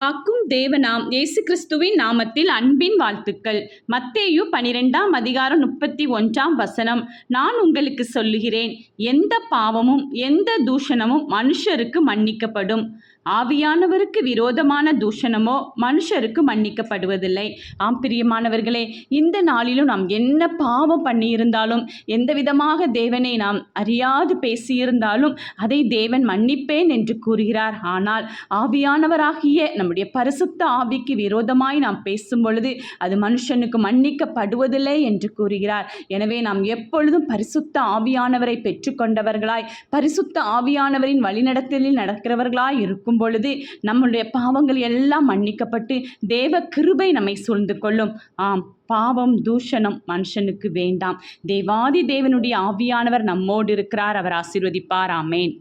காக்கும் தேவனாம் இயேசு கிறிஸ்துவின் நாமத்தில் அன்பின் வாழ்த்துக்கள். மத்தேயு 12:31 நான் உங்களுக்கு சொல்லுகிறேன், எந்த பாவமும் எந்த தூஷணமும் மனுஷருக்கு மன்னிக்கப்படும், ஆவியானவருக்கு விரோதமான தூஷணமோ மனுஷருக்கு மன்னிக்கப்படுவதில்லை. பிரியமானவர்களே, இந்த நாளிலும் நாம் என்ன பாவம் பண்ணியிருந்தாலும், எந்த விதமாக தேவனை நாம் அறியாது பேசியிருந்தாலும் அதை தேவன் மன்னிப்பேன் என்று கூறுகிறார். ஆனால் ஆவியானவராகிய நம்முடைய பரிசுத்த ஆவிக்கு விரோதமாய் நாம் பேசும் பொழுது அது மனுஷனுக்கு மன்னிக்கப்படுவதில்லை என்று கூறுகிறார். எனவே நாம் எப்பொழுதும் பரிசுத்த ஆவியானவரை பெற்றுக்கொண்டவர்களாய், பரிசுத்த ஆவியானவரின் வழிநடத்தலில் நடக்கிறவர்களாய் இருக்கும் பொழுது நம்முடைய பாவங்கள் எல்லாம் மன்னிக்கப்பட்டு தேவ கிருபை நம்மை சூழ்ந்து கொள்ளும். பாவம் தூஷணம் மனுஷனுக்கு வேண்டாம். தேவாதி தேவனுடைய ஆவியானவர் நம்மோடு இருக்கிறார். அவர் ஆசீர்வதிப்பார். ஆமேன்.